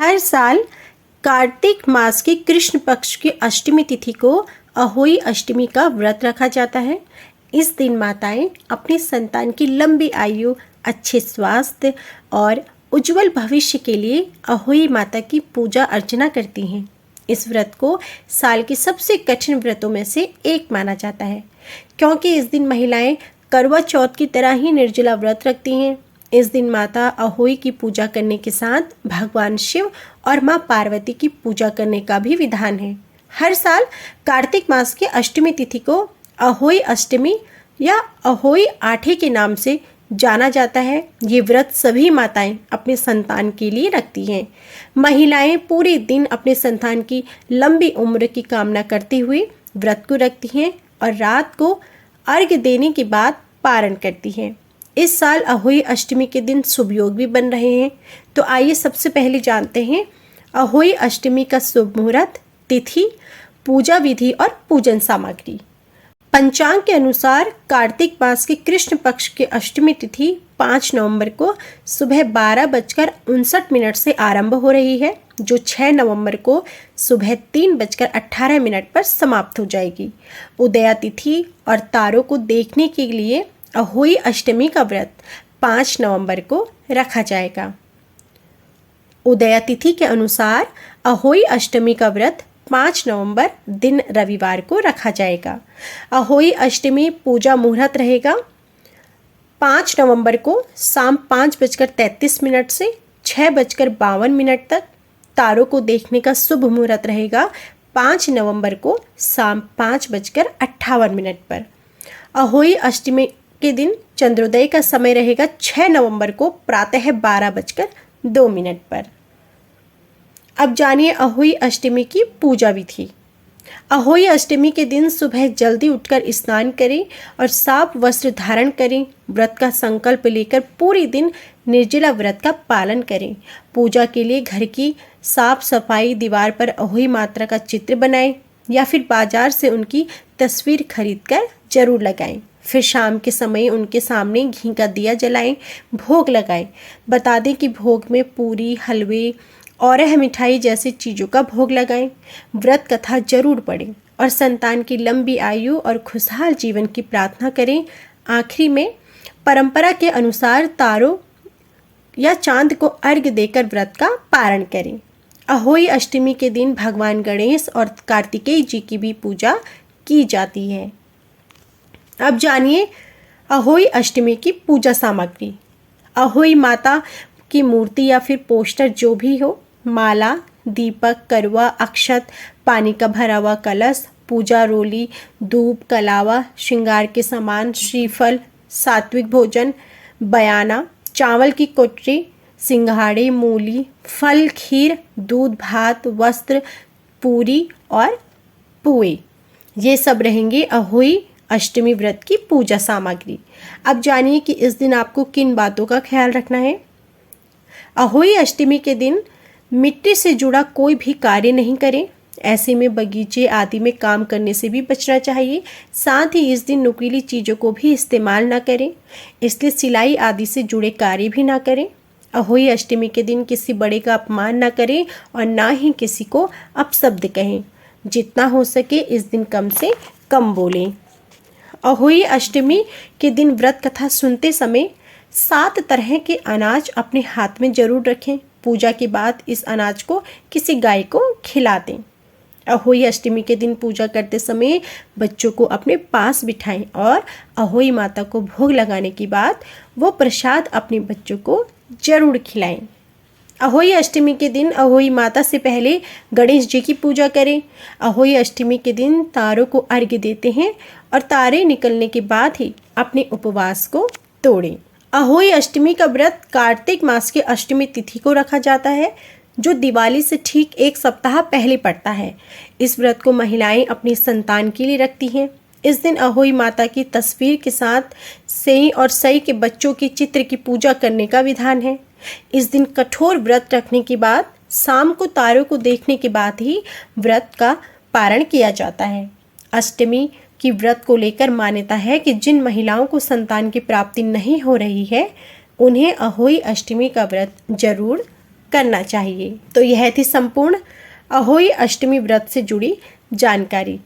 हर साल कार्तिक मास के कृष्ण पक्ष की अष्टमी तिथि को अहोई अष्टमी का व्रत रखा जाता है। इस दिन माताएं अपनी संतान की लंबी आयु, अच्छे स्वास्थ्य और उज्जवल भविष्य के लिए अहोई माता की पूजा अर्चना करती हैं। इस व्रत को साल के सबसे कठिन व्रतों में से एक माना जाता है, क्योंकि इस दिन महिलाएं करवा चौथ की तरह ही निर्जला व्रत रखती हैं। इस दिन माता अहोई की पूजा करने के साथ भगवान शिव और मां पार्वती की पूजा करने का भी विधान है। हर साल कार्तिक मास की अष्टमी तिथि को अहोई अष्टमी या अहोई आठे के नाम से जाना जाता है। ये व्रत सभी माताएं अपने संतान के लिए रखती हैं। महिलाएं पूरे दिन अपने संतान की लंबी उम्र की कामना करते हुए व्रत को रखती हैं और रात को अर्घ्य देने के बाद पारण करती हैं। इस साल अहोई अष्टमी के दिन शुभ योग भी बन रहे हैं, तो आइए सबसे पहले जानते हैं अहोई अष्टमी का शुभ मुहूर्त, तिथि, पूजा विधि और पूजन सामग्री। पंचांग के अनुसार कार्तिक मास के कृष्ण पक्ष की अष्टमी तिथि 5 नवंबर को सुबह 12:59 से आरंभ हो रही है, जो 6 नवंबर को सुबह 3:18 पर समाप्त हो जाएगी। उदया तिथि और तारों को देखने के लिए अहोई अष्टमी का व्रत 5 नवंबर को रखा जाएगा। उदया तिथि के अनुसार अहोई अष्टमी का व्रत 5 नवंबर दिन रविवार को रखा जाएगा। अहोई अष्टमी पूजा मुहूर्त रहेगा 5 नवंबर को शाम 5:33 से 6:52 तक। तारों को देखने का शुभ मुहूर्त रहेगा 5 नवंबर को शाम 5:58 पर। अहोई अष्टमी के दिन चंद्रोदय का समय रहेगा 6 नवंबर को प्रातः 12:02 पर। अब जानिए अहोई अष्टमी की पूजा विधि। अहोई अष्टमी के दिन सुबह जल्दी उठकर स्नान करें और साफ वस्त्र धारण करें। व्रत का संकल्प लेकर पूरे दिन निर्जला व्रत का पालन करें। पूजा के लिए घर की साफ सफाई, दीवार पर अहोई माता का चित्र बनाएं या फिर बाजार से उनकी तस्वीर खरीदकर जरूर लगाएं। फिर शाम के समय उनके सामने घी का दिया जलाएं, भोग लगाएं। बता दें कि भोग में पूरी, हलवे और मिठाई जैसी चीज़ों का भोग लगाएं। व्रत कथा जरूर पढ़ें और संतान की लंबी आयु और खुशहाल जीवन की प्रार्थना करें। आखिरी में परंपरा के अनुसार तारों या चांद को अर्घ्य देकर व्रत का पारण करें। अहोई अष्टमी के दिन भगवान गणेश और कार्तिकेय जी की भी पूजा की जाती है। अब जानिए अहोई अष्टमी की पूजा सामग्री। अहोई माता की मूर्ति या फिर पोस्टर जो भी हो, माला, दीपक, करवा, अक्षत, पानी का भरा हुआ कलश, पूजा रोली, धूप, कलावा, श्रृंगार के सामान, श्रीफल, सात्विक भोजन, बयाना, चावल की कोटरी, सिंघाड़े, मूली, फल, खीर, दूध, भात, वस्त्र, पूरी और पुए, ये सब रहेंगे अहोई अष्टमी व्रत की पूजा सामग्री। अब जानिए कि इस दिन आपको किन बातों का ख्याल रखना है। अहोई अष्टमी के दिन मिट्टी से जुड़ा कोई भी कार्य नहीं करें। ऐसे में बगीचे आदि में काम करने से भी बचना चाहिए। साथ ही इस दिन नुकीली चीज़ों को भी इस्तेमाल ना करें, इसलिए सिलाई आदि से जुड़े कार्य भी ना करें। अहोई अष्टमी के दिन किसी बड़े का अपमान ना करें और ना ही किसी को अपशब्द कहें। जितना हो सके इस दिन कम से कम बोलें। अहोई अष्टमी के दिन व्रत कथा सुनते समय 7 तरह के अनाज अपने हाथ में जरूर रखें। पूजा के बाद इस अनाज को किसी गाय को खिला दें। अहोई अष्टमी के दिन पूजा करते समय बच्चों को अपने पास बिठाएं और अहोई माता को भोग लगाने के बाद वो प्रसाद अपने बच्चों को जरूर खिलाएं। अहोई अष्टमी के दिन अहोई माता से पहले गणेश जी की पूजा करें। अहोई अष्टमी के दिन तारों को अर्घ्य देते हैं और तारे निकलने के बाद ही अपने उपवास को तोड़ें। अहोई अष्टमी का व्रत कार्तिक मास के अष्टमी तिथि को रखा जाता है, जो दिवाली से ठीक 1 सप्ताह पहले पड़ता है। इस व्रत को महिलाएं अपनी संतान के लिए रखती हैं। इस दिन अहोई माता की तस्वीर के साथ सेई और सई के बच्चों के चित्र की पूजा करने का विधान है। इस दिन कठोर व्रत रखने के बाद शाम को तारों को देखने के बाद ही व्रत का पारण किया जाता है। अष्टमी की व्रत को लेकर मान्यता है कि जिन महिलाओं को संतान की प्राप्ति नहीं हो रही है, उन्हें अहोई अष्टमी का व्रत जरूर करना चाहिए। तो यह थी संपूर्ण अहोई अष्टमी व्रत से जुड़ी जानकारी।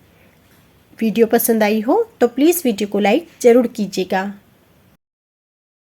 वीडियो पसंद आई हो तो प्लीज़ वीडियो को लाइक ज़रूर कीजिएगा।